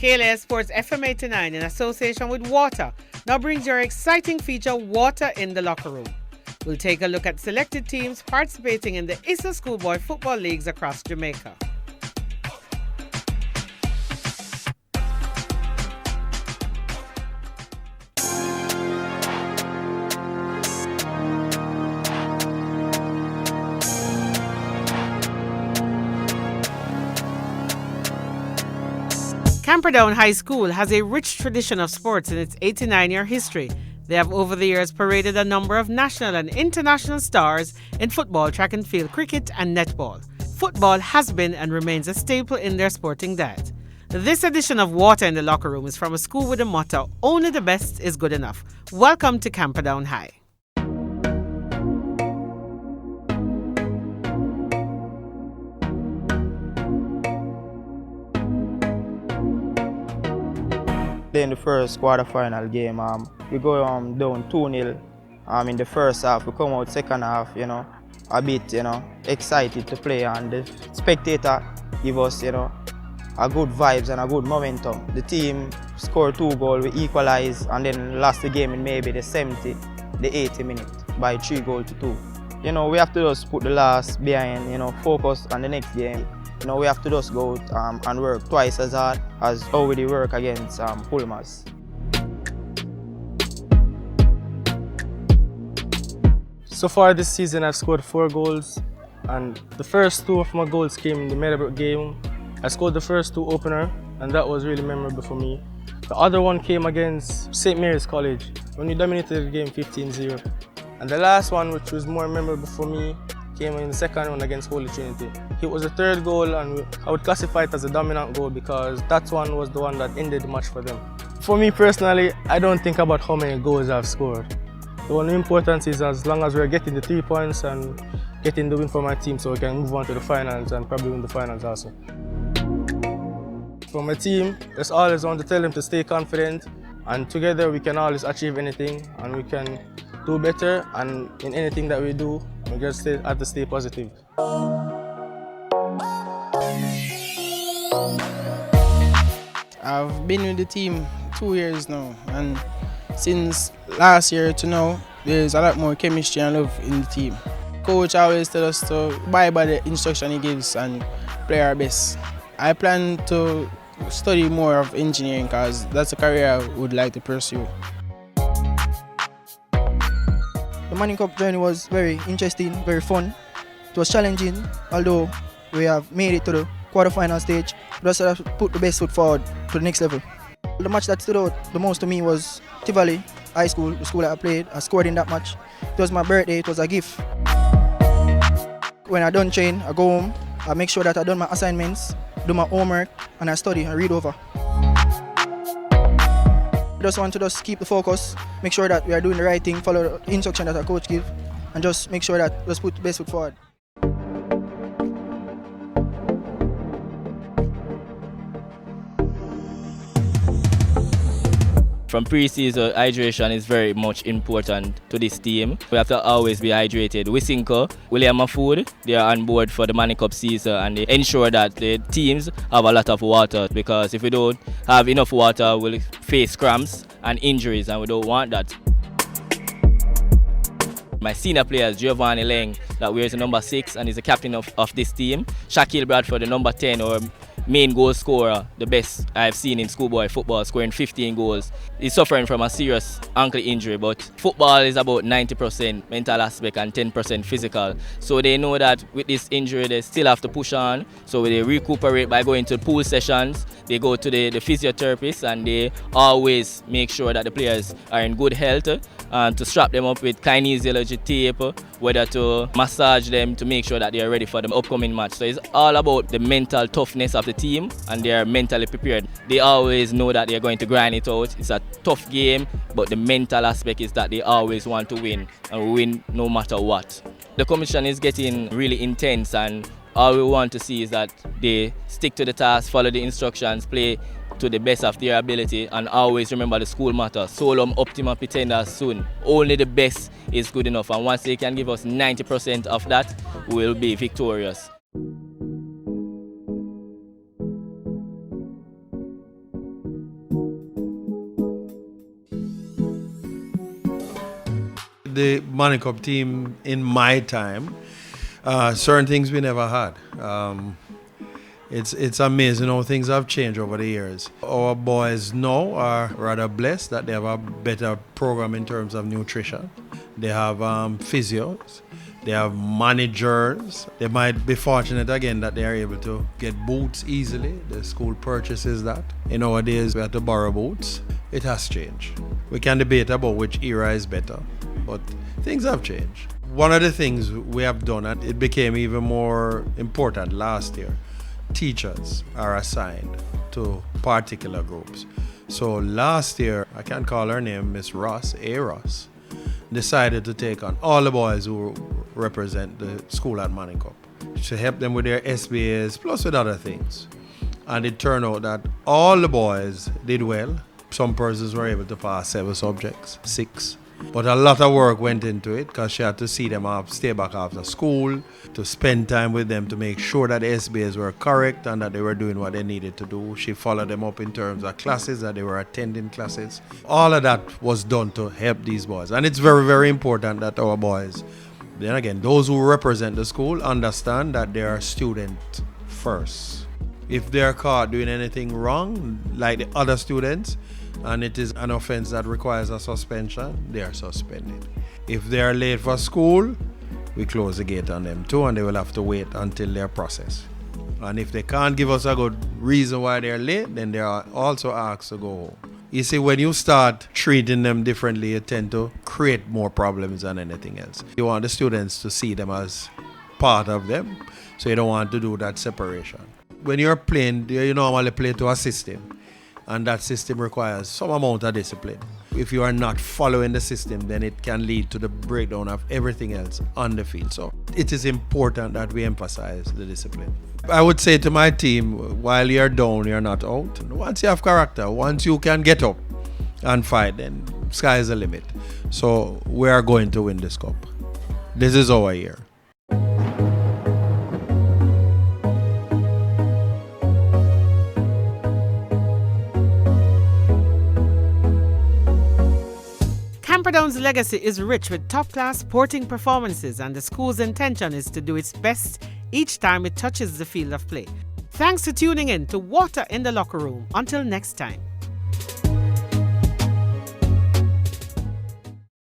KLAS Sports FM 89 in association with WATA now brings your exciting feature WATA in the Locker Room. We'll take a look at selected teams participating in the ISSA Schoolboy Football Leagues across Jamaica. Camperdown High School has a rich tradition of sports in its 89-year history. They have over the years paraded a number of national and international stars in football, track and field, cricket and netball. Football has been and remains a staple in their sporting diet. This edition of WATA in the Locker Room is from a school with a motto, only the best is good enough. Welcome to Camperdown High. In the first quarter-final game, we go down 2-0 in the first half. We come out second half, a bit, excited to play, and the spectator give us, a good vibes and a good momentum. The team scored 2 goals, we equalized, and then lost the game in maybe the 70, the 80 minute by 3-2. We have to just put the last behind, focus on the next game. We have to just go out and work twice as hard as how we work against Pulmas. So far this season I've scored 4 goals, and the first 2 of my goals came in the Meadowbrook game. I scored the first 2 opener, and that was really memorable for me. The other one came against St. Mary's College when we dominated the game 15-0. And the last one, which was more memorable for me, came in the second one against Holy Trinity. It was the 3rd goal, and I would classify it as a dominant goal because that one was the one that ended the match for them. For me personally, I don't think about how many goals I've scored. The only importance is as long as we're getting the 3 points and getting the win for my team so we can move on to the finals and probably win the finals also. For my team, just always want to tell them to stay confident, and together we can always achieve anything and we can do better, and in anything that we do, we just have to stay positive. I've been with the team 2 years now, and since last year to now, there's a lot more chemistry and love in the team. Coach always tells us to abide by the instruction he gives and play our best. I plan to study more of engineering because that's a career I would like to pursue. The Manning Cup journey was very interesting, very fun. It was challenging, although we have made it to the quarter-final stage. We just have to put the best foot forward to the next level. The match that stood out the most to me was Tivoli High School, the school that I played. I scored in that match. It was my birthday, it was a gift. When I done train, I go home, I make sure that I done my assignments, do my homework, and I study and read over. I just want to keep the focus, make sure that we are doing the right thing, follow the instruction that our coach gives, and just make sure that let's put the best foot forward. From pre-season, hydration is very much important to this team. We have to always be hydrated. Wisinko, William Mafood, they are on board for the Manning Cup season, and they ensure that the teams have a lot of water, because if we don't have enough water, we'll face cramps and injuries, and we don't want that. My senior players, Giovanni Leng, that wears the number 6 and is the captain of this team. Shaquille Bradford, the number 10, or main goal scorer, the best I've seen in schoolboy football, scoring 15 goals. He's suffering from a serious ankle injury, but football is about 90% mental aspect and 10% physical. So they know that with this injury, they still have to push on. So they recuperate by going to pool sessions. They go to the physiotherapist, and they always make sure that the players are in good health, and to strap them up with kinesiology tape, whether to massage them to make sure that they are ready for the upcoming match. So it's all about the mental toughness of the team, and they are mentally prepared. They always know that they are going to grind it out. It's a tough game, but the mental aspect is that they always want to win, and win no matter what. The competition is getting really intense, and all we want to see is that they stick to the task, follow the instructions, play to the best of their ability, and always remember the school motto, solum optima pitenda sum. Only the best is good enough, and once they can give us 90% of that, we'll be victorious. the Money Cup team in my time, certain things we never had. It's amazing how things have changed over the years. Our boys now are rather blessed that they have a better program in terms of nutrition. They have physios. They have managers. They might be fortunate again that they are able to get boots easily. The school purchases that. In our days, we had to borrow boots. It has changed. We can debate about which era is better, but things have changed. One of the things we have done, and it became even more important last year, teachers are assigned to particular groups. So last year, I can't call her name, Miss Ross, A. Ross, decided to take on all the boys who represent the school at Manning Cup to help them with their SBAs plus with other things. And it turned out that all the boys did well. Some persons were able to pass 7 subjects, 6. But a lot of work went into it because she had to see them off, stay back after school, to spend time with them to make sure that the SBAs were correct and that they were doing what they needed to do. She followed them up in terms of classes, that they were attending classes. All of that was done to help these boys. And it's very, very important that our boys, then again, those who represent the school understand that they are students first. If they're caught doing anything wrong, like the other students, and it is an offense that requires a suspension, they are suspended. If they are late for school, we close the gate on them too, and they will have to wait until they're processed. And if they can't give us a good reason why they're late, then they are also asked to go home. You see, when you start treating them differently, you tend to create more problems than anything else. You want the students to see them as part of them, so you don't want to do that separation. When you're playing, you normally play to a system, and that system requires some amount of discipline. If you are not following the system, then it can lead to the breakdown of everything else on the field. So it is important that we emphasize the discipline. I would say to my team, while you're down, you're not out. Once you have character, once you can get up and fight, then sky is the limit. So we are going to win this cup. This is our year. Camperdown's legacy is rich with top-class sporting performances, and the school's intention is to do its best each time it touches the field of play. Thanks for tuning in to WATA in the Locker Room. Until next time.